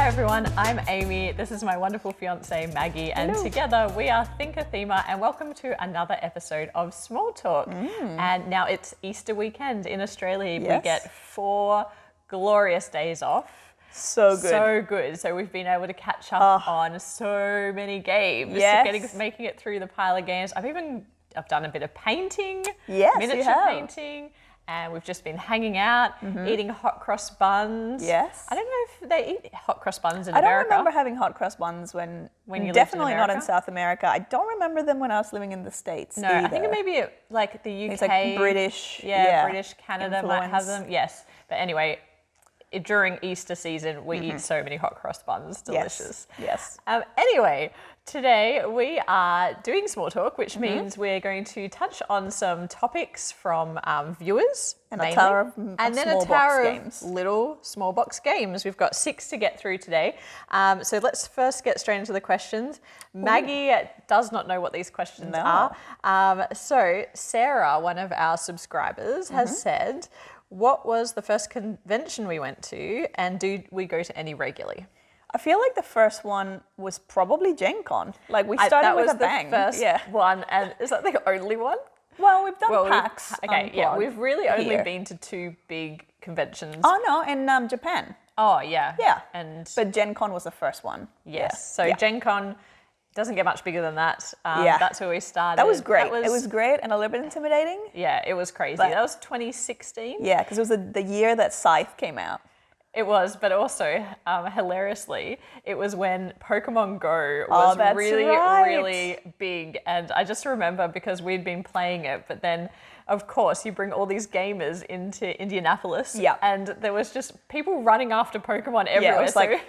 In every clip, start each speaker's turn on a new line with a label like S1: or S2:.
S1: everyone, I'm Amy. This is my wonderful fiance Maggie, and
S2: Hello.
S1: together we are ThinkerThemer, and welcome to another episode of Small Talk. And now it's Easter weekend in Australia.
S2: Yes.
S1: We get 4 glorious days off.
S2: So good.
S1: So good. So we've been able to catch up on so many games.
S2: Yes.
S1: Making it through the pile of games. I've done a bit of painting,
S2: Yes, you
S1: miniature
S2: have.
S1: painting. And we've just been hanging out, eating hot cross buns.
S2: Yes.
S1: I don't know if they eat hot cross buns in
S2: I don't
S1: America.
S2: remember having hot cross buns when
S1: you lived in
S2: definitely not in
S1: America?
S2: South America. I don't remember them when I was living in the States
S1: No,
S2: either.
S1: I think it may be like the UK.
S2: It's like British.
S1: British, Canada might have
S2: influence.
S1: them. Yes. But anyway, during Easter season, we eat so many hot cross buns. Delicious.
S2: Yes.
S1: Anyway, today we are doing small talk, which means we're going to touch on some topics from viewers.
S2: And
S1: mainly,
S2: a tower of
S1: and then
S2: small
S1: a tower
S2: box
S1: of
S2: games.
S1: little small box games. We've got 6 to get through today. So let's first get straight into the questions. Maggie does not know what these questions
S2: No.
S1: are. So Sarah, one of our subscribers, has said, what was the first convention we went to, and do we go to any regularly?
S2: I feel like the first one was probably Gen Con. Like we started with a bang.
S1: That was the first one, and is that the only one?
S2: Well, we've done PAX.
S1: We've really only
S2: here.
S1: been to 2 big conventions.
S2: Oh no, in Japan.
S1: Oh, yeah.
S2: Yeah.
S1: And
S2: But Gen Con was the first one.
S1: yes, so
S2: Yeah.
S1: Gen Con doesn't get much bigger than that.
S2: Yeah.
S1: That's where we started.
S2: That was great. It was great and a little bit intimidating.
S1: Yeah, it was crazy.
S2: But-
S1: That was 2016.
S2: Yeah, because it was the year that Scythe came out.
S1: It was, but also hilariously, it was when Pokemon Go was
S2: that's
S1: really,
S2: right.
S1: really big. And I just remember because we'd been playing it, but then, of course, you bring all these gamers into Indianapolis.
S2: Yeah.
S1: And there was just people running after Pokemon everywhere.
S2: Yeah, it was like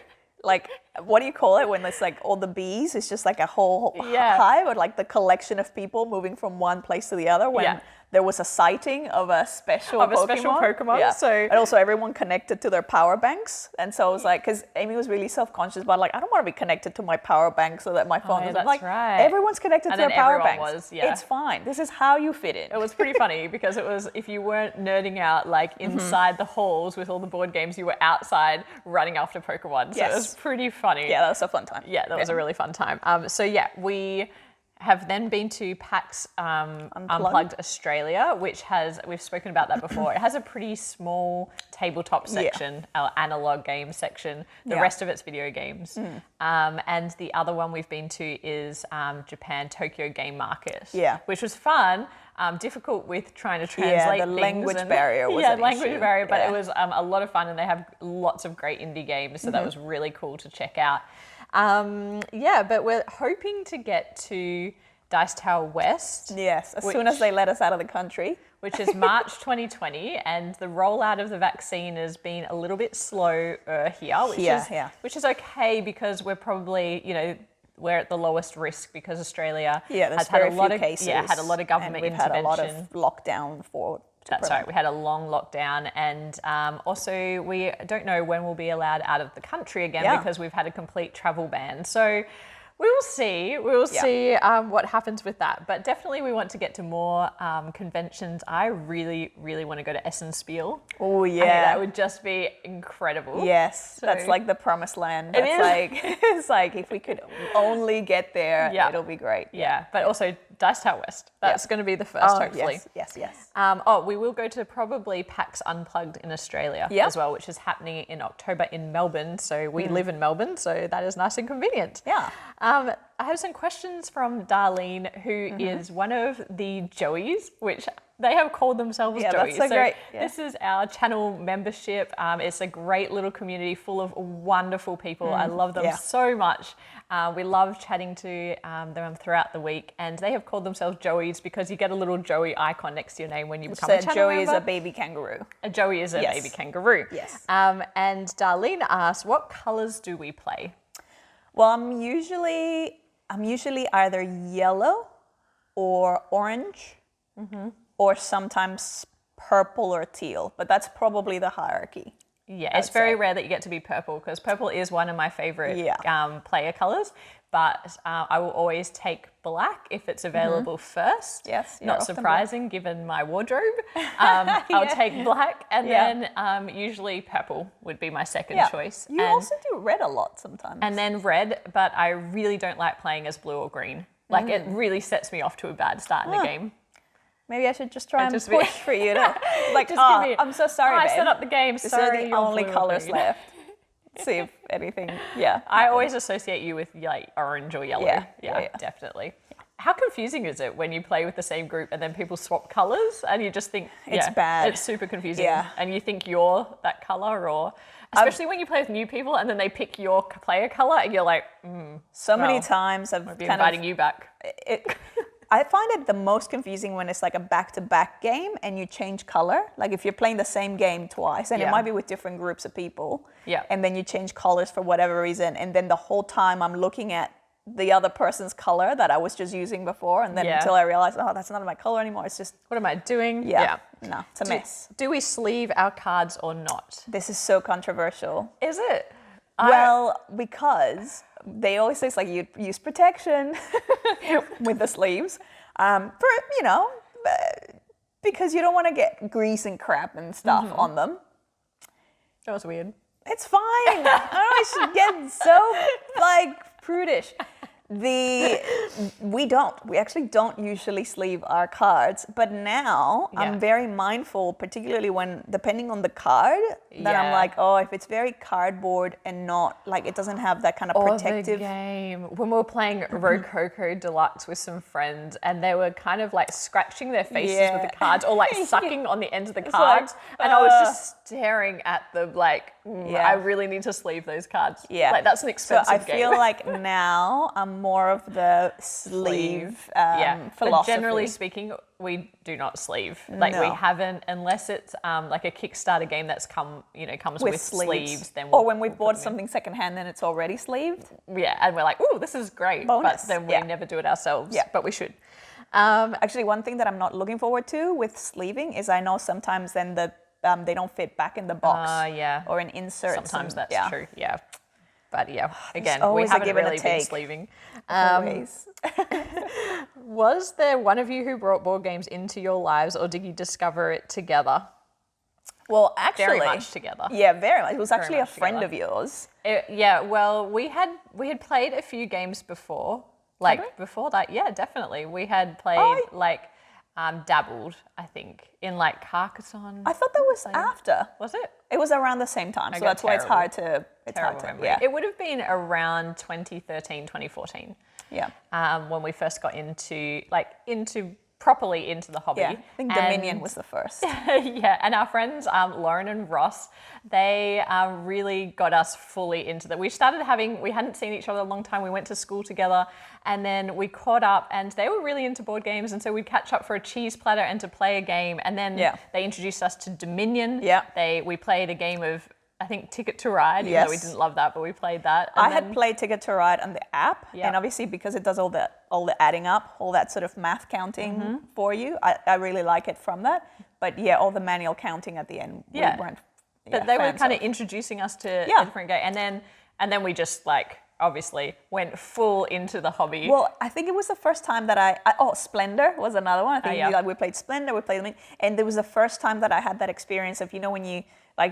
S2: what do you call it when it's like all the bees? It's just like a whole
S1: Yeah.
S2: hive, or like the collection of people moving from one place to the other when
S1: Yeah.
S2: there was a sighting of a special
S1: Pokemon,
S2: Yeah.
S1: so-
S2: and also everyone connected to their power banks, and so it was like, because Amy was really self-conscious about like, I don't want to be connected to my power bank so that my phone
S1: yeah,
S2: is
S1: that's
S2: like
S1: right.
S2: everyone's connected
S1: And
S2: to their
S1: then
S2: power
S1: everyone
S2: banks.
S1: was, yeah.
S2: It's fine. This is how you fit in.
S1: It was pretty funny because it was, if you weren't nerding out like inside the halls with all the board games, you were outside running after Pokemon. So it was
S2: Yes.
S1: pretty funny.
S2: Yeah, that was a fun time.
S1: Yeah, that was a really fun time. So yeah, we have then been to PAX Unplugged Australia, which we've spoken about that before. It has a pretty small tabletop section, our analog game section. The
S2: Yeah.
S1: rest of it's video games. And the other one we've been to is Japan Tokyo Game Market,
S2: Yeah.
S1: which was fun. Difficult with trying to translate
S2: the
S1: things
S2: language barrier was an
S1: language
S2: issue.
S1: barrier, but
S2: Yeah.
S1: it was a lot of fun, and they have lots of great indie games, so that was really cool to check out. But we're hoping to get to Dice Tower West,
S2: Yes, as soon as they let us out of the country.
S1: which is March 2020, and the rollout of the vaccine has been a little bit slower here, which is okay because we're probably, we're at the lowest risk because Australia
S2: Yeah, there's
S1: has had
S2: very
S1: a lot
S2: few
S1: of
S2: cases.
S1: had a lot of government
S2: and we've
S1: intervention.
S2: had a lot of lockdown to
S1: That's
S2: prevent.
S1: right. We had a long lockdown, and also we don't know when we'll be allowed out of the country again
S2: Yeah.
S1: because we've had a complete travel ban. So we will see. We will see what happens with that. But definitely, we want to get to more conventions. I really, really want to go to Essenspiel.
S2: Oh
S1: I think
S2: yeah,
S1: that would just be incredible.
S2: yes, that's like the promised land.
S1: It
S2: That's
S1: is.
S2: like it's like if we could only get there,
S1: Yeah.
S2: it'll be great.
S1: Yeah, but also Dice Tower West. That's going to be the first, hopefully.
S2: Yes.
S1: We will go to probably PAX Unplugged in Australia
S2: Yep.
S1: as well, which is happening in October in Melbourne. So we live in Melbourne, so that is nice and convenient.
S2: Yeah.
S1: I have some questions from Darlene, who is one of the Joeys, which they have called themselves
S2: Yeah,
S1: Joeys.
S2: that's so great. Yeah.
S1: This is our channel membership. It's a great little community full of wonderful people. I love them
S2: yeah.
S1: so much. We love chatting to them throughout the week, and they have called themselves Joeys because you get a little Joey icon next to your name when you become a
S2: So
S1: channel
S2: Joey
S1: member.
S2: is a baby kangaroo.
S1: A Joey is a
S2: Yes.
S1: baby kangaroo.
S2: Yes.
S1: And Darlene asked, what colours do we play?
S2: Well, I'm usually either yellow or orange, or sometimes purple or teal. But that's probably the hierarchy.
S1: Yeah, it's very rare that you get to be purple because purple is one of my favourite player colours. but I will always take black if it's available first.
S2: Yes,
S1: not surprising given my wardrobe. I'll take black, and then usually purple would be my second choice.
S2: You also do red a lot sometimes.
S1: And then red, but I really don't like playing as blue or green. Like it really sets me off to a bad start in the game.
S2: Maybe I should just try and push for you to like, I'm so sorry, babe.
S1: I set up the game.
S2: These
S1: Sorry,
S2: are the only colors left. See if anything,
S1: I always associate you with like orange or yellow. Yeah, definitely. How confusing is it when you play with the same group and then people swap colors and you just think
S2: it's bad.
S1: It's super confusing. And you think you're that color, or especially when you play with new people and then they pick your player color and you're like,
S2: many times I've
S1: be inviting you back.
S2: I find it the most confusing when it's like a back-to-back game and you change color. Like if you're playing the same game twice, and it might be with different groups of people, and then you change colors for whatever reason, and then the whole time I'm looking at the other person's color that I was just using before, and then until I realized, oh, that's not my color anymore. It's just,
S1: what am I doing?
S2: No, it's a mess.
S1: Do we sleeve our cards or not?
S2: This is so controversial.
S1: Is it?
S2: Well, because they always say it's like you use protection with the sleeves, because you don't want to get grease and crap and stuff on them.
S1: That was weird.
S2: It's fine. I should get so prudish. We actually don't usually sleeve our cards, but now I'm very mindful, particularly when, depending on the card, that I'm like, oh, if it's very cardboard and not, like, it doesn't have that kind of protective.
S1: The game. When we were playing Rococo Deluxe with some friends, and they were kind of like scratching their faces with the cards, or like sucking on the ends of the cards, and I was just staring at them like, I really need to sleeve those cards. Like, that's an expensive game.
S2: I feel like now I'm more of the sleeve philosophy.
S1: But generally speaking, we do not sleeve. Like we haven't, unless it's like a Kickstarter game that's comes with sleeves. Then
S2: or when we bought something secondhand, then it's already sleeved.
S1: Yeah, and we're like, ooh, this is great.
S2: Bonus.
S1: But then we never do it ourselves. Yeah, but we should.
S2: Actually, one thing that I'm not looking forward to with sleeving is I know sometimes then they don't fit back in the box. Or an insert.
S1: Sometimes that's true. Yeah. But again, we haven't really been sleeving.
S2: Always.
S1: Was there one of you who brought board games into your lives, or did you discover it together?
S2: Well, actually,
S1: very much together.
S2: Yeah, very much. It was actually a friend of yours.
S1: Well, we had played a few games before. Before that, definitely. We had played dabbled, I think, in like Carcassonne.
S2: I thought that was after.
S1: Was it?
S2: It was around the same time, so that's why it's hard to.
S1: It would have been around 2013, 2014.
S2: Yeah.
S1: When we first got properly into the hobby.
S2: Yeah, I think Dominion was the first.
S1: And our friends, Lauren and Ross, they really got us fully into that. We hadn't seen each other a long time. We went to school together, and then we caught up, and they were really into board games, and so we'd catch up for a cheese platter and to play a game, and then they introduced us to Dominion. We played a game of, I think, Ticket to Ride, even though we didn't love that, but we played that.
S2: I had played Ticket to Ride on the app, and obviously because it does all the adding up, all that sort of math counting for you, I really like it from that. But all the manual counting at the end, we weren't.
S1: But they were kind of introducing us to a different game, and then we just obviously went full into the hobby.
S2: Well, I think it was the first time that Splendor was another one. I think we played Splendor, we played, and it was the first time that I had that experience of, when you,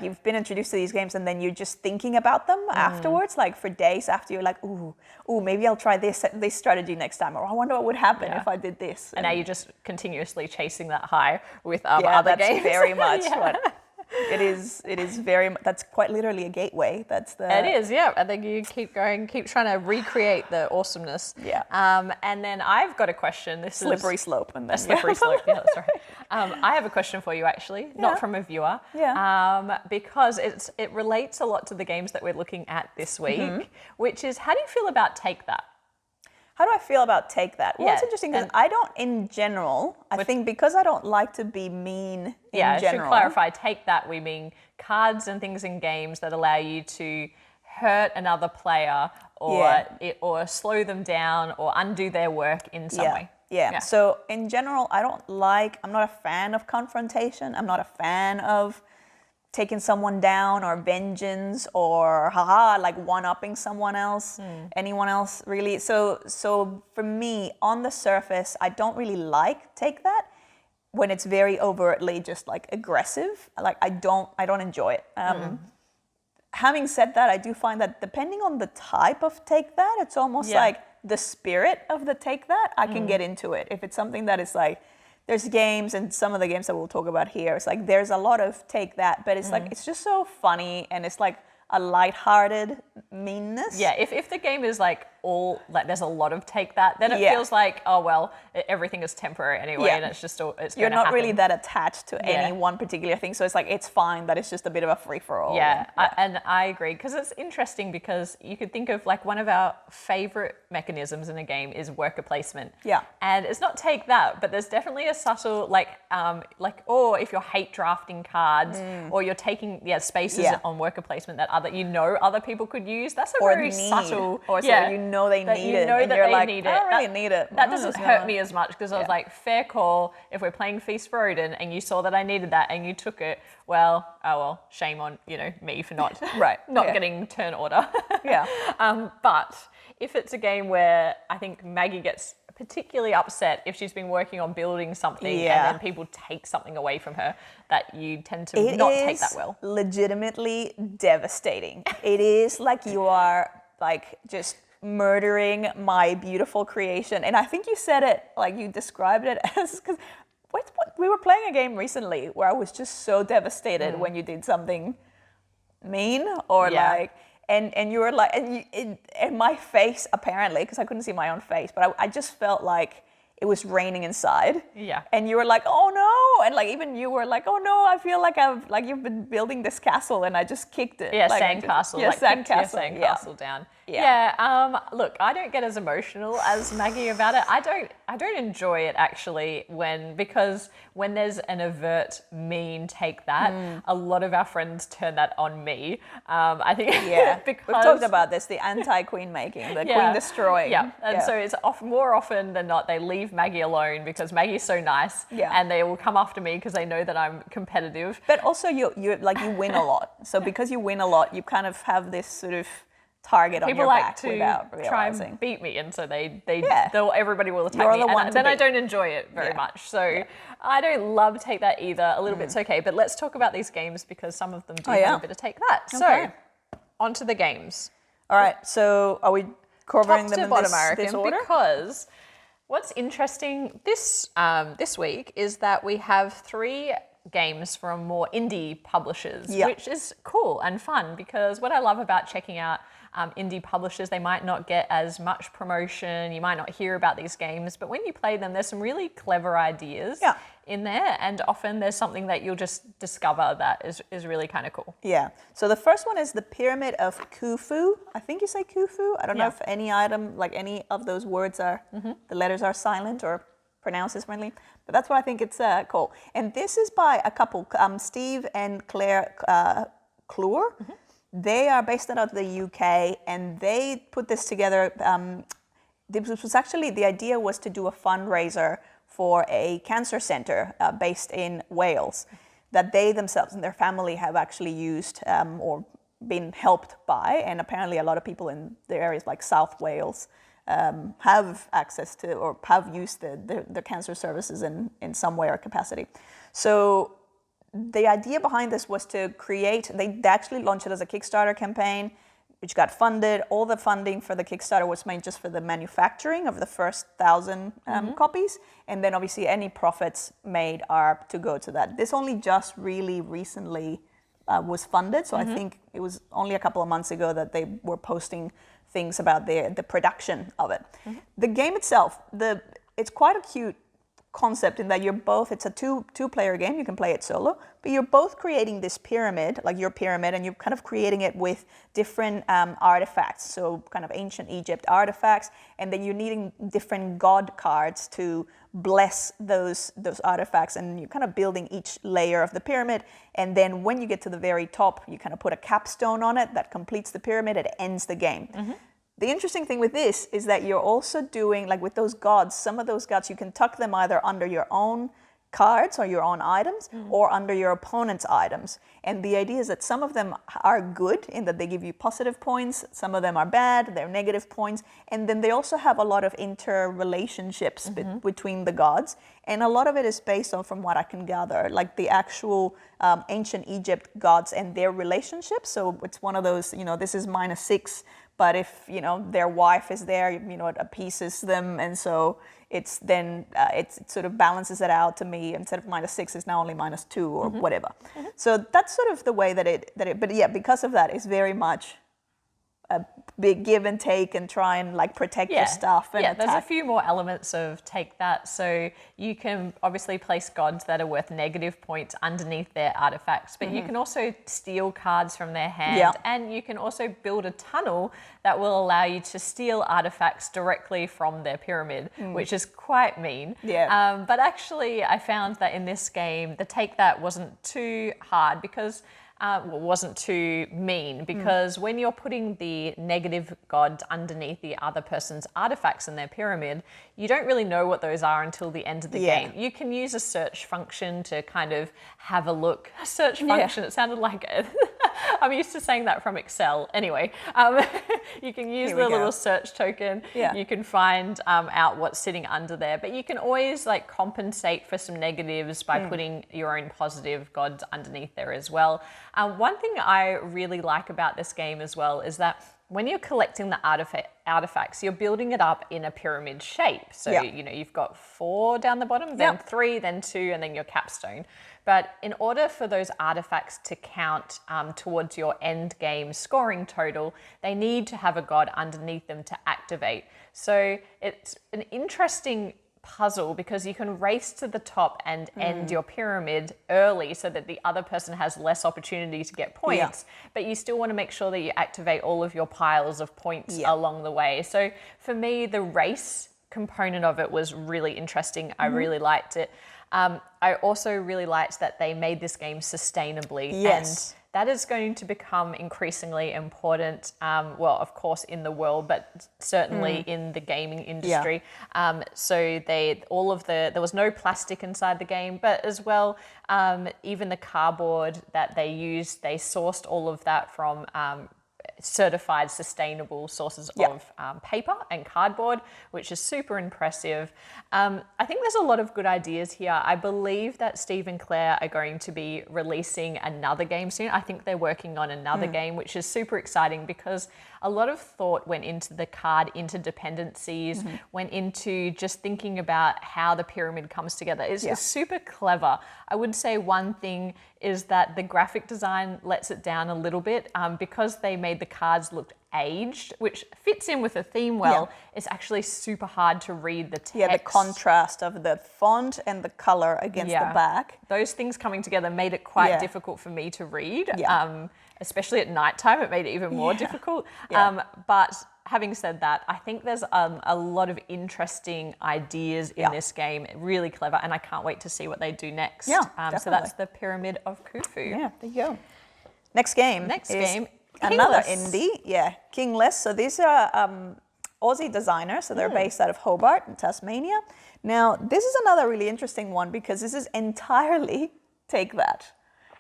S2: you've been introduced to these games and then you're just thinking about them afterwards, for days after, you're like, ooh, maybe I'll try this strategy next time, or I wonder what would happen if I did this.
S1: And now you're just continuously chasing that high with other games.
S2: Very much what it is very, that's quite literally a gateway.
S1: It is, I think you keep trying to recreate the awesomeness. And then I've got a question. This
S2: slippery slope. And then,
S1: a slippery slope, that's right. I have a question for you, actually, not from a viewer, because it relates a lot to the games that we're looking at this week, which is, how do you feel about Take That?
S2: How do I feel about Take That? Well, it's interesting because I don't, in general, I think because I don't like to be mean in general.
S1: To clarify, Take That, we mean cards and things in games that allow you to hurt another player or slow them down or undo their work in some way.
S2: Yeah. So in general, I'm not a fan of confrontation. I'm not a fan of taking someone down or vengeance or haha, like one-upping someone else, anyone else really. So for me, on the surface, I don't really like Take That when it's very overtly just like aggressive. Like I don't enjoy it. Having said that, I do find that depending on the type of Take That, it's almost like the spirit of the Take That, I can get into it. If it's something that is like, there's games, and some of the games that we'll talk about here, it's like there's a lot of Take That, but it's like, it's just so funny, and it's like a lighthearted meanness.
S1: Yeah, if the game is like all, like there's a lot of Take That, then it feels like, oh well, everything is temporary anyway, and it's just, it's
S2: You're
S1: going to
S2: not
S1: happen.
S2: really that attached to any one particular thing, so it's like, it's fine that it's just a bit of a free-for-all.
S1: Yeah, and I agree, because it's interesting, because you could think of like one of our favorite mechanisms in a game is worker placement.
S2: Yeah.
S1: And it's not Take That, but there's definitely a subtle, like, or if you're hate drafting cards, or you're taking spaces on worker placement that other people could use, that's a very subtle,
S2: or so you know they need it, and you're like, I don't really need it.
S1: That doesn't hurt me as much, because I was like, fair call, if we're playing Feast for Odin and you saw that I needed that and you took it, well, shame on, me for not getting turn order. But if it's a game where I think Maggie gets particularly upset if she's been working on building something and then people take something away from her, that you tend to not take that well.
S2: Legitimately devastating. It is like you are like just murdering my beautiful creation. And I think you said it, like you described it as, because we were playing a game recently where I was just so devastated when you did something mean or like, and you were like, and my face apparently, because I couldn't see my own face, but I just felt like it was raining inside.
S1: Yeah.
S2: And you were like, oh no. And like, even you were like, oh no, I feel like you've been building this castle and I just kicked it.
S1: Yeah,
S2: like,
S1: sandcastle.
S2: Yeah,
S1: like
S2: sandcastle.
S1: Sandcastle down. Yeah. Look, I don't get as emotional as Maggie about it. I don't enjoy it actually because when there's an overt mean Take That, a lot of our friends turn that on me. I think because
S2: we've talked about this, the anti-queen making, the queen destroying.
S1: Yeah, and so it's more often than not they leave Maggie alone because Maggie's so nice, and they will come after me because they know that I'm competitive.
S2: But also you win a lot. So because you win a lot, you kind of have this sort of target on your back without realizing.
S1: People like to try and beat me, and so everybody will attack me, and then I don't enjoy it very much. So I don't love Take That either. A little bit's okay, but let's talk about these games because some of them do have a bit of Take That. Okay. So onto the games.
S2: All right. So are we covering them in this order?
S1: Because what's interesting this week is that we have 3 games from more indie publishers, which is cool and fun, because what I love about checking out indie publishers, they might not get as much promotion, you might not hear about these games, but when you play them, there's some really clever ideas in there, and often there's something that you'll just discover that is really kind of cool. Yeah.
S2: So the first one is the Pyramid of Khufu. I think you say Khufu. I don't know if any of those words are, the letters are silent or pronounced differently, but that's what I think it's called. And this is by a couple, Steve and Claire Clure. They are based out of the UK, and they put this together. This was actually, the idea was to do a fundraiser for a cancer center based in Wales that they themselves and their family have actually used or been helped by, and apparently a lot of people in the areas like South Wales have access to or have used the cancer services in some way or capacity. So the idea behind this was to create, they actually launched it as a Kickstarter campaign, which got funded. All the funding for the Kickstarter was made just for the manufacturing of the first 1,000 copies. And then obviously any profits made are to go to that. This only just really recently was funded. So I think it was only a couple of months ago that they were posting things about the production of it. The game itself, it's quite a cute concept in that it's a two-player game. You can play it solo, but you're both creating this pyramid, like your pyramid, and you're kind of creating it with different artifacts, so kind of ancient Egypt artifacts, and then you're needing different god cards to bless those artifacts, and you're kind of building each layer of the pyramid, and then when you get to the very top, you kind of put a capstone on it that completes the pyramid. It ends the game. The interesting thing with this is that you're also doing, like with those gods, some of those gods, you can tuck them either under your own cards or your own items or under your opponent's items. And the idea is that some of them are good in that they give you positive points, some of them are bad, they're negative points, and then they also have a lot of interrelationships between the gods. And a lot of it is based on, from what I can gather, like the actual ancient Egypt gods and their relationships. So it's one of those, this is -6, but if, their wife is there, it appeases them. And so it's then, it sort of balances it out to me. Instead of -6, it's now only -2 or whatever. So that's sort of the way that it, but yeah, because of that, it's very much a big give and take and try and like protect your stuff. And
S1: there's a few more elements of take that. So you can obviously place gods that are worth negative points underneath their artifacts, but you can also steal cards from their hand, and you can also build a tunnel that will allow you to steal artifacts directly from their pyramid, which is quite mean. But actually I found that in this game, the take that wasn't too hard because wasn't too mean, because when you're putting the negative gods underneath the other person's artifacts in their pyramid, you don't really know what those are until the end of the game. You can use a search function to kind of have a look. A search function, it sounded like it. I'm used to saying that from Excel. Anyway, you can use the little search token. You can find out what's sitting under there, but you can always like compensate for some negatives by putting your own positive gods underneath there as well. One thing I really like about this game as well is that when you're collecting the artifacts, you're building it up in a pyramid shape. So, you've got 4 down the bottom, then 3, then 2, and then your capstone. But in order for those artifacts to count towards your end game scoring total, they need to have a god underneath them to activate. So it's an interesting puzzle because you can race to the top and end your pyramid early so that the other person has less opportunity to get points, but you still want to make sure that you activate all of your piles of points along the way. So for me, the race component of it was really interesting. I really liked it. I also really liked that they made this game sustainably. And that is going to become increasingly important, well, of course, in the world, but certainly in the gaming industry. So there was no plastic inside the game, but as well, even the cardboard that they used, they sourced all of that from certified sustainable sources of paper and cardboard, which is super impressive. I think there's a lot of good ideas here. I believe that Steve and Claire are going to be releasing another game soon. I think they're working on another game, which is super exciting because a lot of thought went into the card interdependencies, went into just thinking about how the pyramid comes together. It's super clever. I would say one thing is that the graphic design lets it down a little bit because they made the cards look aged, which fits in with the theme well. It's actually super hard to read the text.
S2: Yeah, the contrast of the font and the color against the back.
S1: Those things coming together made it quite difficult for me to read. Especially at nighttime, it made it even more difficult. But having said that, I think there's a lot of interesting ideas in this game, really clever, and I can't wait to see what they do next. So that's the Pyramid of Khufu.
S2: Yeah, there you go. Next game. Another indie, Kingless. So these are Aussie designers, so they're based out of Hobart in Tasmania. Now, this is another really interesting one because this is entirely take that.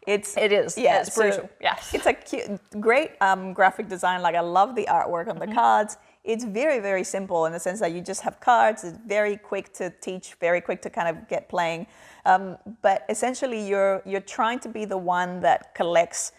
S1: It is. Yeah, it's brutal.
S2: It's a cute, great graphic design. Like I love the artwork on the cards. It's very, very simple in the sense that you just have cards. It's very quick to teach, very quick to kind of get playing. But essentially, you're trying to be the one that collects,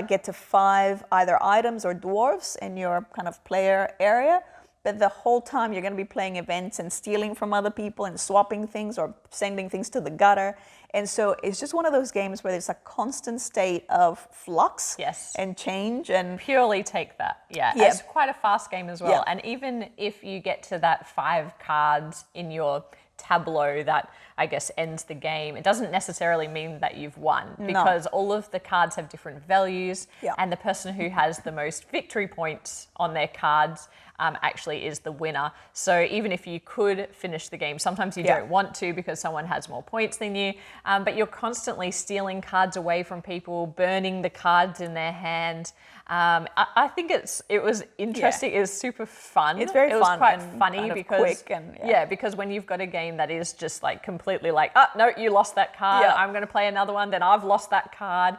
S2: get to 5 either items or dwarves in your kind of player area. But the whole time you're going to be playing events and stealing from other people and swapping things or sending things to the gutter. And so it's just one of those games where there's a constant state of flux and change. And
S1: purely take that. It's quite a fast game as well. And even if you get to that 5 cards in your tableau that I guess ends the game, it doesn't necessarily mean that you've won because all of the cards have different values and the person who has the most victory points on their cards actually is the winner. So even if you could finish the game, sometimes you don't want to because someone has more points than you, but you're constantly stealing cards away from people, burning the cards in their hand. I think it was interesting. It was super fun.
S2: It's very fun.
S1: It was quite funny
S2: kind of
S1: because
S2: quick and
S1: because when you've got a game that is just like completely completely like, oh, no, you lost that card.
S2: Yeah.
S1: I'm going to play another one. Then I've lost that card.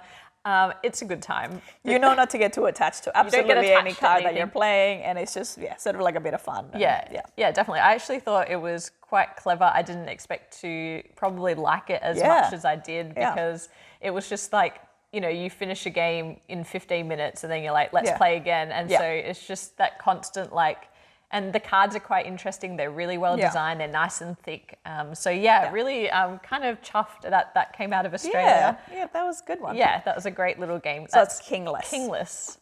S1: It's a good time.
S2: You know not to get too attached to absolutely any card that you're playing, and it's just sort of like a bit of fun.
S1: Yeah, definitely. I actually thought it was quite clever. I didn't expect to probably like it as much as I did because it was just like, you know, you finish a game in 15 minutes and then you're like, let's play again. And so it's just that constant like, and the cards are quite interesting. They're really well designed. They're nice and thick. Really kind of chuffed that came out of Australia.
S2: Yeah, that was a good one.
S1: Yeah, that was a great little game.
S2: So it's Kingless.
S1: Kingless.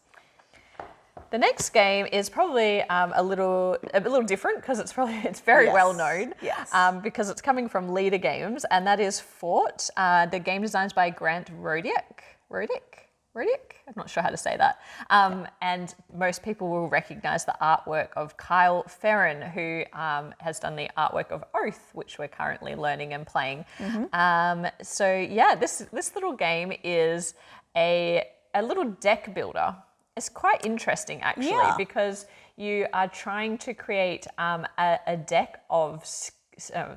S1: The next game is probably a little different because it's very well known.
S2: Yes.
S1: Because it's coming from Leader Games, and that is Fort. The game designed by Grant Rodiak. I'm not sure how to say that. And most people will recognise the artwork of Kyle Ferrin, who has done the artwork of Oath, which we're currently learning and playing. This little game is a little deck builder. It's quite interesting actually because you are trying to create a deck of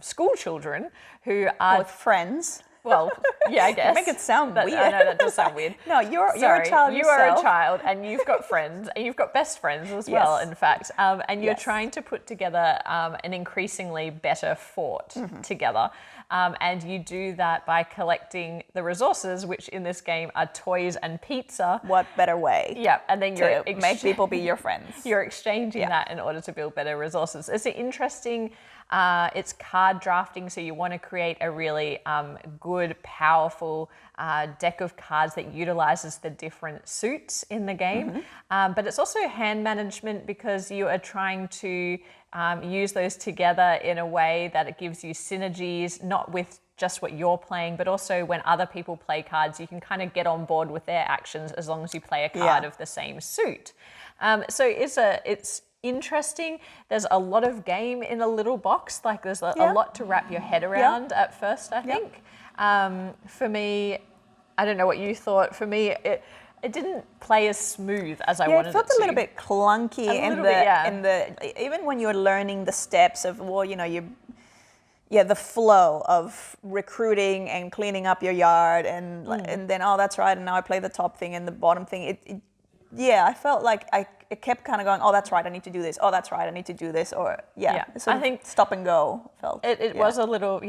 S1: school children who are
S2: with friends.
S1: Well, yeah, I guess.
S2: You make it sound weird.
S1: I know that does sound weird.
S2: No, you're a child yourself.
S1: You are a child and you've got friends and you've got best friends as well, in fact. And you're trying to put together an increasingly better fort together. And you do that by collecting the resources, which in this game are toys and pizza.
S2: What better way?
S1: Yeah, and then you're
S2: make people be your friends.
S1: You're exchanging that in order to build better resources. It's an interesting. It's card drafting, so you want to create a really good, powerful deck of cards that utilizes the different suits in the game. But it's also hand management because you are trying to use those together in a way that it gives you synergies, not with just what you're playing, but also when other people play cards, you can kind of get on board with their actions as long as you play a card of the same suit. So it's interesting. There's a lot of game in a little box. Like there's a lot to wrap your head around at first, I think. For me, I don't know what you thought. For me, it didn't play as smooth as I wanted it to.
S2: It felt a little bit clunky in the even when you're learning the steps of the flow of recruiting and cleaning up your yard and then that's right, and now I play the top thing and the bottom thing. I felt like it kept kind of going, oh, that's right, I need to do this. Oh, that's right, I need to do this. Or, I think stop and go felt.
S1: It was a little,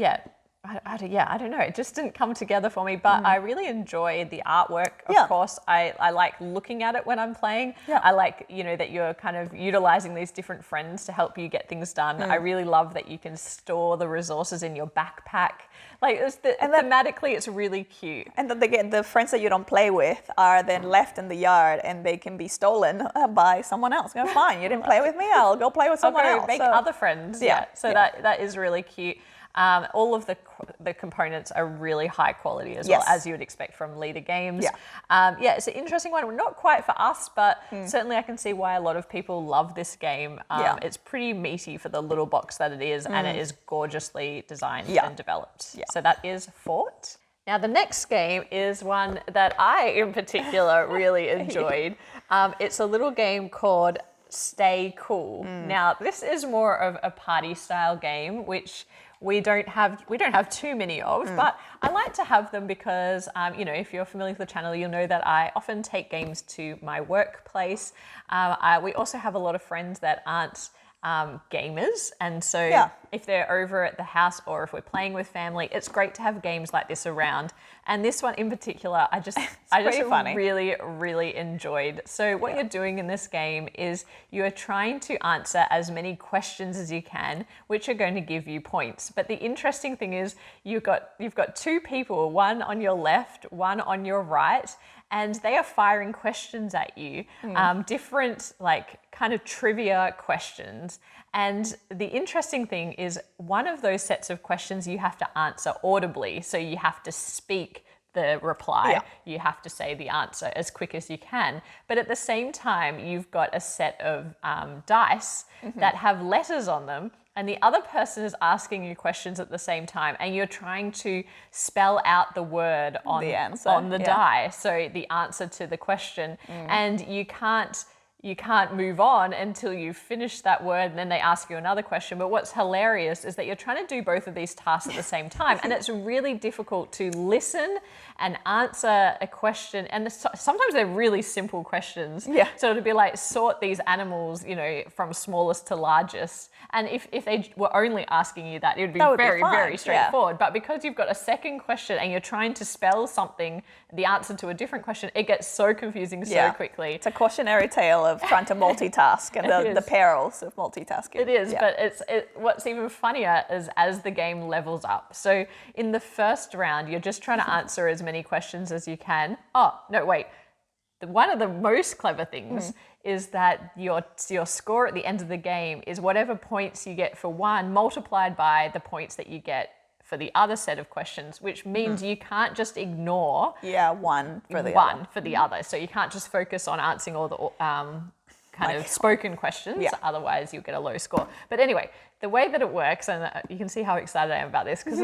S1: I don't know. It just didn't come together for me, but I really enjoy the artwork. Of course, I like looking at it when I'm playing. I like, that you're kind of utilizing these different friends to help you get things done. I really love that you can store the resources in your backpack. Like, thematically, it's really cute.
S2: And that the friends that you don't play with are then left in the yard and they can be stolen by someone else. Fine, you didn't play with me, I'll go play with someone else.
S1: Make other friends. That is really cute. All of the components are really high quality as well, as you would expect from Leader Games. It's an interesting one. Not quite for us, but certainly I can see why a lot of people love this game. It's pretty meaty for the little box that it is, and it is gorgeously designed and developed. So that is Fort. Now, the next game is one that I, in particular, really enjoyed. It's a little game called Stay Cool. Now, this is more of a party-style game, which we don't have too many of, but I like to have them because, if you're familiar with the channel, you'll know that I often take games to my workplace. We also have a lot of friends that aren't gamers, and so if they're over at the house or if we're playing with family, it's great to have games like this around. And this one in particular, I just really, really enjoyed. So what you're doing in this game is you are trying to answer as many questions as you can, which are going to give you points. But the interesting thing is you've got two people, one on your left, one on your right, and they are firing questions at you, different kind of trivia questions. And the interesting thing is one of those sets of questions you have to answer audibly. So you have to speak the reply. You have to say the answer as quick as you can. But at the same time, you've got a set of dice that have letters on them, and the other person is asking you questions at the same time, and you're trying to spell out the word on the die, so the answer to the question, and you can't you can't move on until you finish that word, and then they ask you another question. But what's hilarious is that you're trying to do both of these tasks at the same time, and it's really difficult to listen and answer a question. And sometimes they're really simple questions.
S2: Yeah.
S1: So it'd be like, sort these animals, from smallest to largest. And if they were only asking you that, it would be very straightforward. But because you've got a second question and you're trying to spell something, the answer to a different question, it gets so confusing so quickly.
S2: It's a cautionary tale of trying to multitask and the perils of multitasking.
S1: It is, but what's even funnier is as the game levels up. So in the first round, you're just trying to answer as many questions as you can. Oh, no, wait. One of the most clever things is that your score at the end of the game is whatever points you get for one multiplied by the points that you get for the other set of questions, which means you can't just ignore
S2: one for the other.
S1: So you can't just focus on answering all the spoken questions, otherwise you'll get a low score. But anyway, the way that it works, and you can see how excited I am about this, because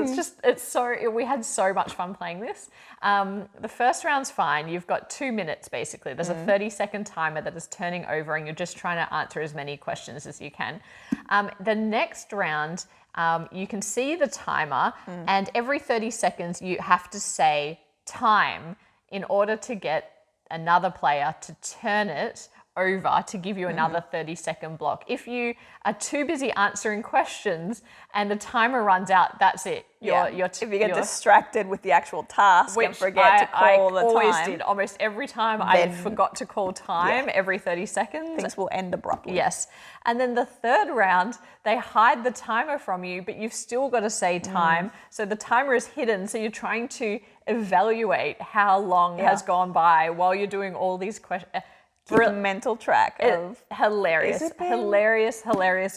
S1: we had so much fun playing this. The first round's fine. You've got 2 minutes basically. There's a 30-second timer that is turning over, and you're just trying to answer as many questions as you can. The next round, you can see the timer, and every 30 seconds you have to say time in order to get another player to turn it over to give you another 30-second block. If you are too busy answering questions and the timer runs out, that's it.
S2: If you get distracted with the actual task and forget to call the time.
S1: I always did. Almost every time I forgot to call time every 30 seconds.
S2: Things will end abruptly.
S1: Yes. And then the third round, they hide the timer from you, but you've still got to say time. So the timer is hidden. So you're trying to evaluate how long has gone by while you're doing all these questions.
S2: Keep a mental track of
S1: hilarious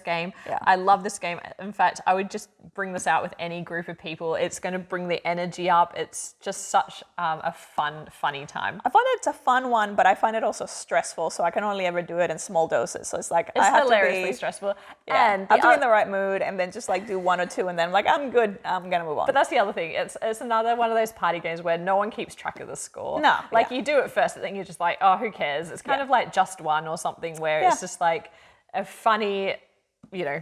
S1: game.
S2: Yeah.
S1: I love this game. In fact, I would just bring this out with any group of people. It's going to bring the energy up. It's just such a funny time.
S2: I find it's a fun one, but I find it also stressful. So I can only ever do it in small doses. So it's like I have
S1: hilariously
S2: to be
S1: stressful.
S2: Yeah,
S1: And
S2: I have to be in the right mood, and then just like do one or two, and then I'm like, I'm good. I'm gonna move on.
S1: But that's the other thing. It's another one of those party games where no one keeps track of the score.
S2: No,
S1: you do it first, and then you're just like, oh, who cares? It's kind of like Just One or something where it's just like a funny way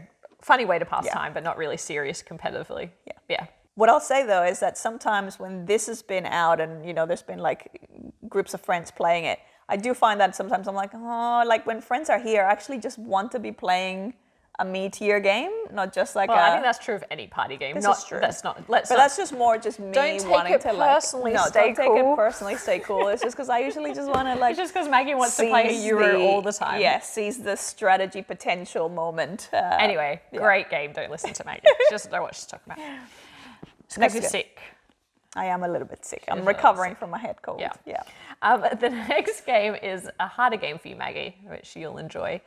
S1: to pass time, but not really serious competitively. Yeah.
S2: What I'll say though is that sometimes when this has been out and there's been like groups of friends playing it, I do find that sometimes I'm like, oh, like when friends are here, I actually just want to be playing a meatier game, not just like
S1: I think that's true of any party game.
S2: This is true.
S1: That's
S2: just more just me wanting to
S1: personally.
S2: Don't take it personally. Stay cool. It's just because I usually just want to like.
S1: It's just because Maggie wants to play a Euro all the time.
S2: Yeah, seize the strategy potential moment.
S1: Anyway, great game. Don't listen to Maggie. She doesn't know what she's talking about. Because you're sick.
S2: I am a little bit sick. I'm recovering from a head cold. Yeah.
S1: The next game is a harder game for you, Maggie, which you'll enjoy.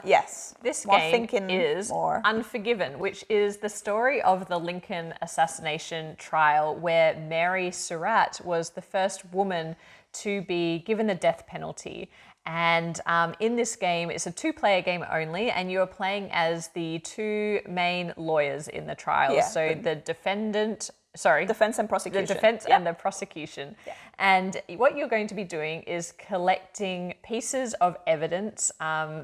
S2: Yes.
S1: This game is Unforgiven, which is the story of the Lincoln assassination trial where Mary Surratt was the first woman to be given the death penalty. And in this game, it's a 2-player game only, and you are playing as the 2 main lawyers in the trial.
S2: Yeah,
S1: so the defense and prosecution. The defense and the prosecution. Yeah. And what you're going to be doing is collecting pieces of evidence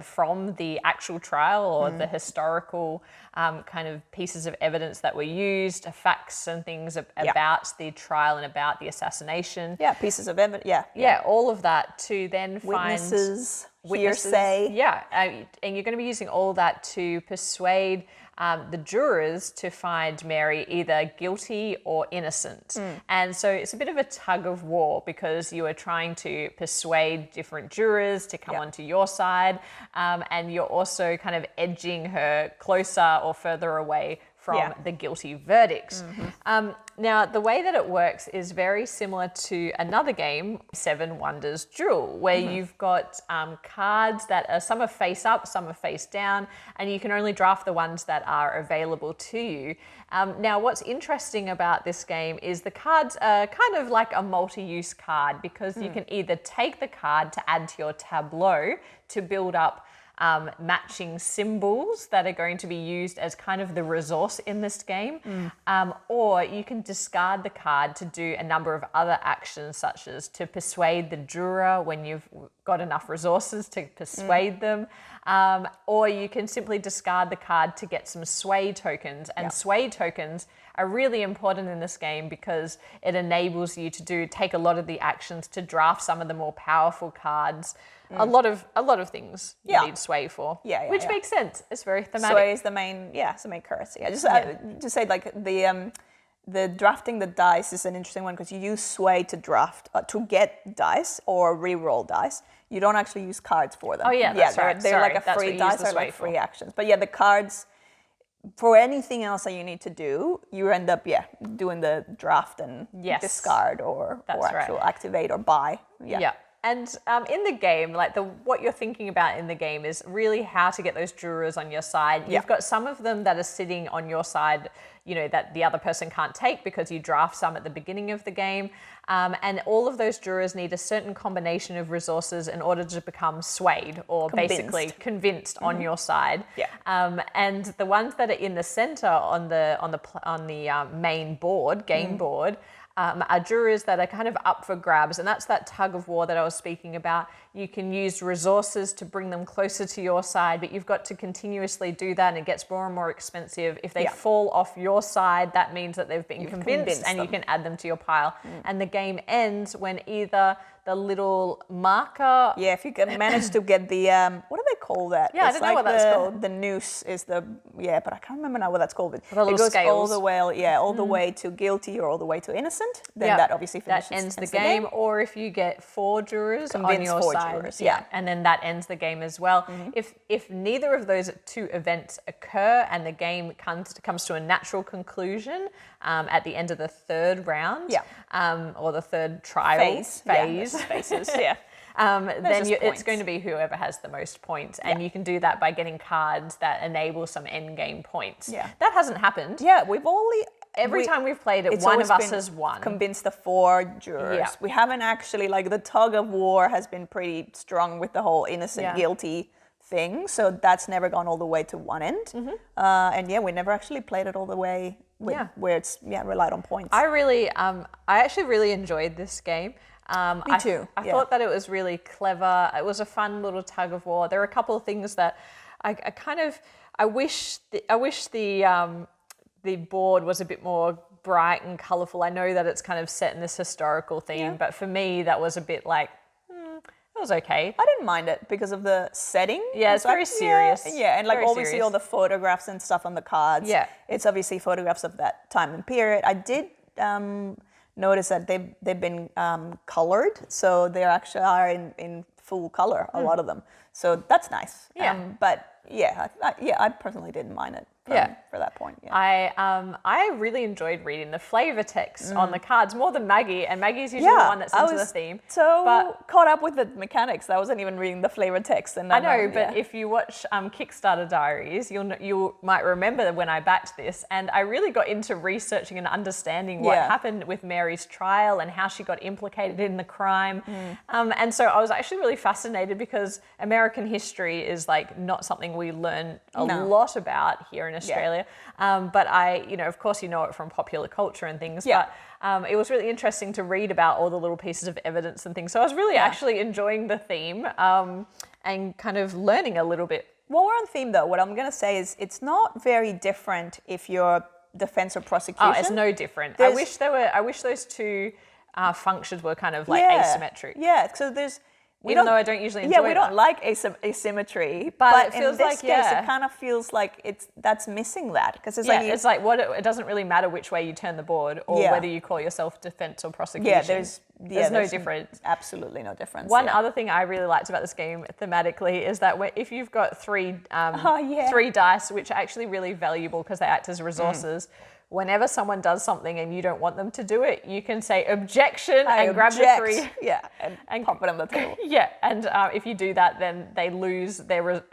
S1: from the actual trial or the historical kind of pieces of evidence that were used, facts and things about the trial and about the assassination.
S2: Yeah, pieces of evidence.
S1: Yeah, all of that to then find
S2: witnesses, hearsay.
S1: Yeah, and you're going to be using all that to persuade the jurors to find Mary either guilty or innocent. And so it's a bit of a tug of war because you are trying to persuade different jurors to come onto your side, and you're also kind of edging her closer or further away from the guilty verdicts. Now, the way that it works is very similar to another game, Seven Wonders Duel, where you've got cards that are, some are face up, some are face down, and you can only draft the ones that are available to you. Now, what's interesting about this game is the cards are kind of like a multi-use card because you can either take the card to add to your tableau to build up matching symbols that are going to be used as kind of the resource in this game, or you can discard the card to do a number of other actions, such as to persuade the juror when you've got enough resources to persuade them. Or you can simply discard the card to get some sway tokens. And sway tokens are really important in this game because it enables you to take a lot of the actions to draft some of the more powerful cards. A lot of things you need sway for, which makes sense. It's very thematic.
S2: Sway is the main, it's the main currency. Just say like the drafting the dice is an interesting one because you use sway to draft to get dice or re-roll dice. You don't actually use cards for them.
S1: Oh yeah, that's right.
S2: They're like a free dice or like free actions. But the cards. For anything else that you need to do, you end up doing the draft and discard or actual activate or buy. Yeah.
S1: And in the game, like what you're thinking about in the game is really how to get those jurors on your side. You've got some of them that are sitting on your side, that the other person can't take because you draft some at the beginning of the game. And all of those jurors need a certain combination of resources in order to become swayed or basically convinced on your side. And the ones that are in the center on the main board, game board, are jurors that are kind of up for grabs, and that's that tug of war that I was speaking about. You can use resources to bring them closer to your side, but you've got to continuously do that, and it gets more and more expensive. If they fall off your side, that means that they've been convinced and you can add them to your pile. And the game ends when either the little marker...
S2: Yeah, if you can manage to get the... what do they call that?
S1: Yeah, I don't know what that's called.
S2: The noose is the... Yeah, but I can't remember now what that's called. But
S1: it goes
S2: all the way, all the way to guilty or all the way to innocent. Then that obviously finishes.
S1: That ends the game. Or if you get 4 jurors on your side.
S2: Jurors,
S1: and then that ends the game as well. If neither of those 2 events occur and the game comes to a natural conclusion at the end of the 3rd round, or the 3rd trial phase,
S2: phases,
S1: then it's going to be whoever has the most points, and you can do that by getting cards that enable some end game points. That hasn't happened.
S2: We've only...
S1: Every time we've played it, one of us has won.
S2: Convinced the 4 jurors. We haven't actually, the tug of war has been pretty strong with the whole innocent, guilty thing. So that's never gone all the way to one end. And we never actually played it all the way where it's relied on points.
S1: I actually really enjoyed this game.
S2: Me too.
S1: I thought that it was really clever. It was a fun little tug of war. There are a couple of things that I wish the board was a bit more bright and colourful. I know that it's kind of set in this historical theme, but for me that was a bit like, it was okay.
S2: I didn't mind it because of the setting.
S1: Yeah, it's very serious.
S2: And obviously all the photographs and stuff on the cards. Yeah. It's obviously photographs of that time and period. I did notice that they've been coloured, so they actually are in full colour, a lot of them. So that's nice. But I personally didn't mind it. For that point,
S1: I really enjoyed reading the flavor text on the cards more than Maggie, and Maggie's usually the one that's into the theme.
S2: So caught up with the mechanics, I wasn't even reading the flavor text. And
S1: I know, but if you watch Kickstarter Diaries, you might remember when I backed this, and I really got into researching and understanding what happened with Mary's trial and how she got implicated in the crime. And so I was actually really fascinated because American history is not something we learn a lot about here in Australia, but of course it from popular culture and things, but it was really interesting to read about all the little pieces of evidence and things, so I was really actually enjoying the theme and kind of learning a little bit.
S2: While we're on theme though, what I'm going to say is it's not very different if you're defense or prosecution.
S1: Oh, it's no different. I wish those 2 functions were kind of asymmetric.
S2: So there's...
S1: Even though I don't usually enjoy it.
S2: We don't like asymmetry, but it feels in this case, it kind of feels like that's missing that. Because it's
S1: it doesn't really matter which way you turn the board or whether you call yourself defense or prosecution.
S2: There's
S1: no difference.
S2: Absolutely no difference.
S1: One other thing I really liked about this game thematically is that if you've got 3 dice, which are actually really valuable because they act as resources, whenever someone does something and you don't want them to do it, you can say objection and grab the 3.
S2: And pop it on the table.
S1: And if you do that, then they lose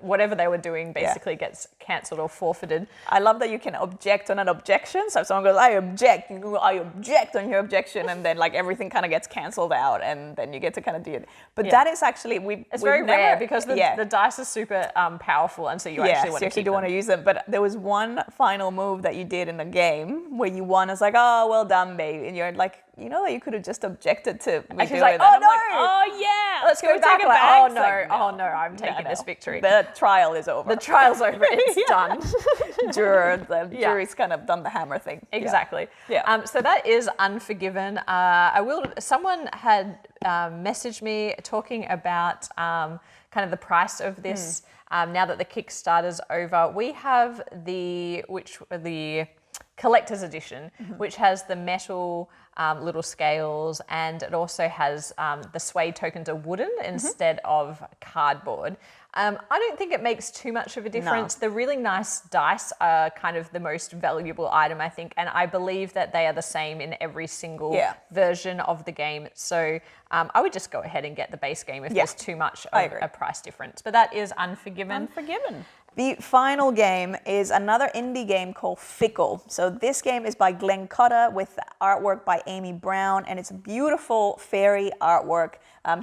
S1: whatever they were doing basically gets cancelled or forfeited.
S2: I love that you can object on an objection. So if someone goes, I object, you go, I object on your objection, and then everything kind of gets cancelled out, and then you get to kind of do it. But that is actually,
S1: it's very rare because the dice are super powerful, and so you actually want to keep them.
S2: do want to use them. But there was one final move that you did in the game where you won. It's like, oh, well done, baby. And you're like, you could have just objected to me doing
S1: like,
S2: that.
S1: oh, no. Oh, yeah. let's go back. Like, oh no, I'm taking this victory.
S2: The trial is over.
S1: The trial's over. It's done.
S2: The jury's kind of done the hammer thing.
S1: Exactly. Yeah. So that is Unforgiven. Someone had messaged me talking about kind of the price of this. Now that the Kickstarter's over, we have the collector's edition, which has the metal little scales, and it also has the suede tokens are wooden instead of cardboard. I don't think it makes too much of a difference. The really nice dice are kind of the most valuable item, I think, and I believe that they are the same in every single version of the game. So I would just go ahead and get the base game if there's too much of a price difference. But that is Unforgiven. The final game is another indie game called Fickle. So this game is by Glenn Cotta with artwork by Amy Brown, and it's beautiful fairy artwork.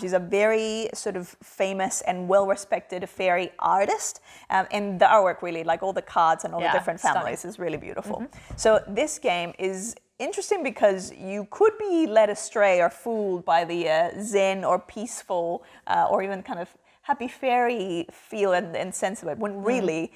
S1: She's a very sort of famous and well-respected fairy artist, and the artwork really, like all the cards and all the different families, is really beautiful. So this game is interesting because you could be led astray or fooled by the zen or peaceful or even kind of happy fairy feel and sense of it, when really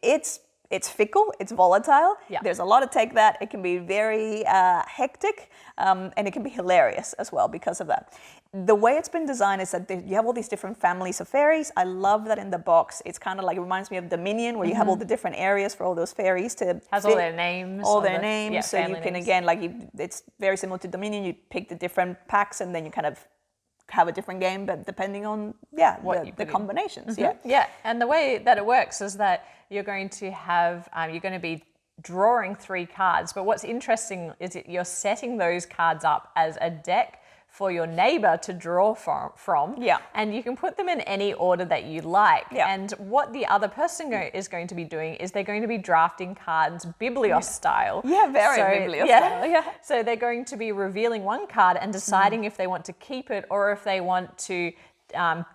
S1: it's fickle, it's volatile. There's a lot to take that. It can be very hectic, and it can be hilarious as well because of that. The way it's been designed is that you have all these different families of fairies. I love that in the box. It's kind of like, it reminds me of Dominion, where you have all the different areas for all those fairies to has all their names.
S2: All their names. So you can names. Again, it's very similar to Dominion. You pick the different packs and then you kind of have a different game, but depending on the combinations.
S1: And the way that it works is that you're going to have you're going to be drawing 3 cards, but what's interesting is that you're setting those cards up as a deck for your neighbor to draw from. And you can put them in any order that you like. And what the other person is going to be doing is they're going to be drafting cards Biblios style.
S2: Biblios style.
S1: So they're going to be revealing one card and deciding if they want to keep it or if they want to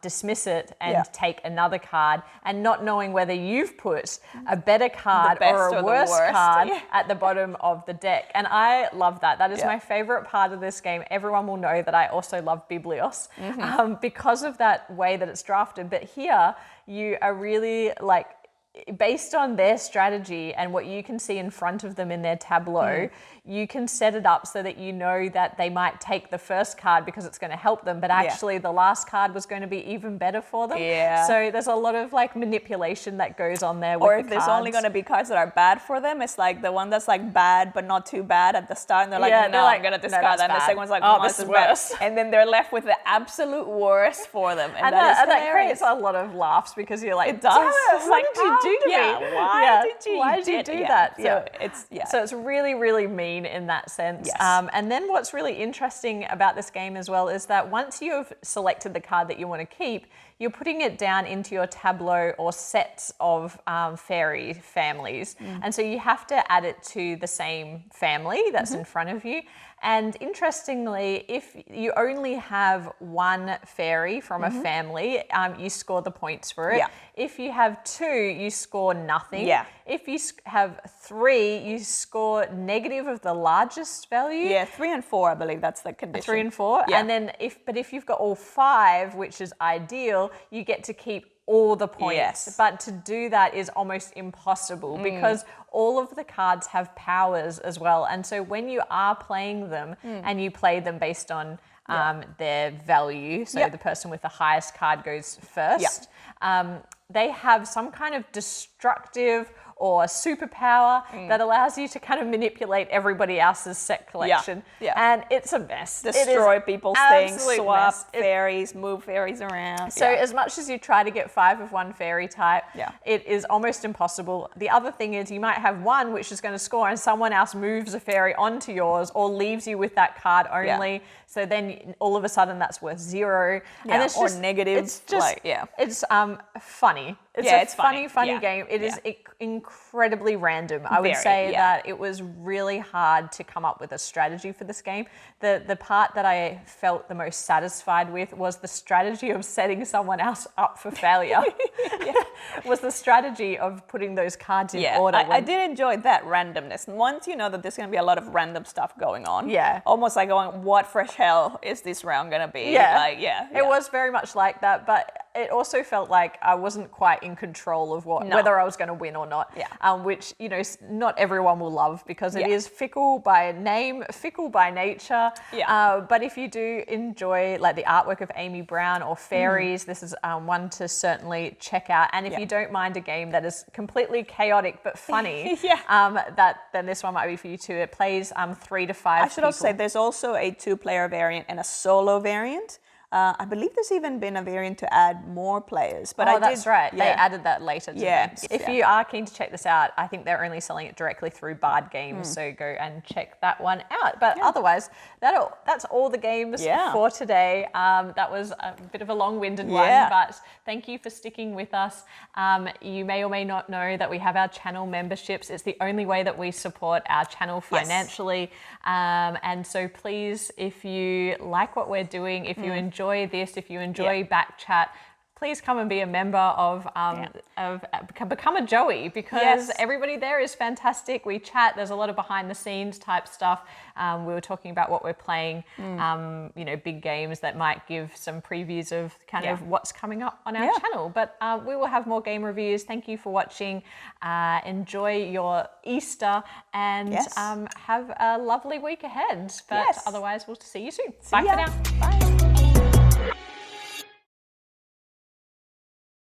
S1: dismiss it and take another card, and not knowing whether you've put a better card or a worse card at the bottom of the deck. And I love that. That is my favorite part of this game. Everyone will know that I also love Biblios because of that way that it's drafted. But here you are really like, based on their strategy and what you can see in front of them in their tableau, you can set it up so that you know that they might take the first card because it's going to help them, but actually the last card was going to be even better for them. So there's a lot of like manipulation that goes on there with
S2: Or if there's only going to be cards that are bad for them, it's like the one that's like bad but not too bad at the start, and they're like, I'm going to discard that. And the second one's like,
S1: oh, this is worse.
S2: And then they're left with the absolute worst for them. And
S1: that creates a lot of laughs because you're like,
S2: it does.
S1: What did you do to me? Why did you do that?
S2: So
S1: it's really, really mean in that sense. And then what's really interesting about this game as well is that once you've selected the card that you want to keep, you're putting it down into your tableau or sets of fairy families. And so you have to add it to the same family that's in front of you. And interestingly, if you only have one fairy from a family, you score the points for it. If you have 2, you score nothing. If you have 3, you score negative of the largest value.
S2: 3 and 4, I believe that's the condition.
S1: 3 and 4. And then if you've got all 5, which is ideal, you get to keep all the points. But to do that is almost impossible because all of the cards have powers as well. And so when you are playing them and you play them based on their value, so the person with the highest card goes first, they have some kind of destructive or superpower that allows you to kind of manipulate everybody else's set collection. And it's a mess.
S2: Destroy people's things, swap fairies, move fairies around.
S1: So as much as you try to get 5 of one fairy type, it is almost impossible. The other thing is you might have 1 which is going to score and someone else moves a fairy onto yours or leaves you with that card only. So then all of a sudden that's worth 0. And it's just
S2: negative.
S1: It's just, it's funny. It's a funny game. It is incredibly incredibly random. I would say that it was really hard to come up with a strategy for this game. The part that I felt the most satisfied with was the strategy of setting someone else up for failure. Was the strategy of putting those cards in order.
S2: I did enjoy that randomness. And once you know that there's going to be a lot of random stuff going on, almost like going, what fresh hell is this round going to be?
S1: It was very much like that, but it also felt like I wasn't quite in control of whether I was going to win or not, which, you know, not everyone will love because it is fickle by name, fickle by nature. But if you do enjoy like the artwork of Amy Brown or Fairies, this is one to certainly check out. And if you don't mind a game that is completely chaotic but funny, then this one might be for you too. It plays 3 to 5
S2: I should also say there's also a 2-player variant and a solo variant. I believe there's even been a variant to add more players. But
S1: that's right. They added that later. If you are keen to check this out, I think they're only selling it directly through Bard Games, so go and check that one out. But otherwise, that's all the games for today. That was a bit of a long-winded one, but thank you for sticking with us. You may or may not know that we have our channel memberships. It's the only way that we support our channel financially. And so please, if you like what we're doing, if you enjoy this, if you enjoy Back Chat, please come and be a member of become a Joey, because everybody there is fantastic. We chat. There's a lot of behind the scenes type stuff. We were talking about what we're playing, you know, big games that might give some previews of kind of what's coming up on our channel. But we will have more game reviews. Thank you for watching. Enjoy your Easter and have a lovely week ahead. But otherwise, we'll see you soon. Bye for now.
S2: Bye.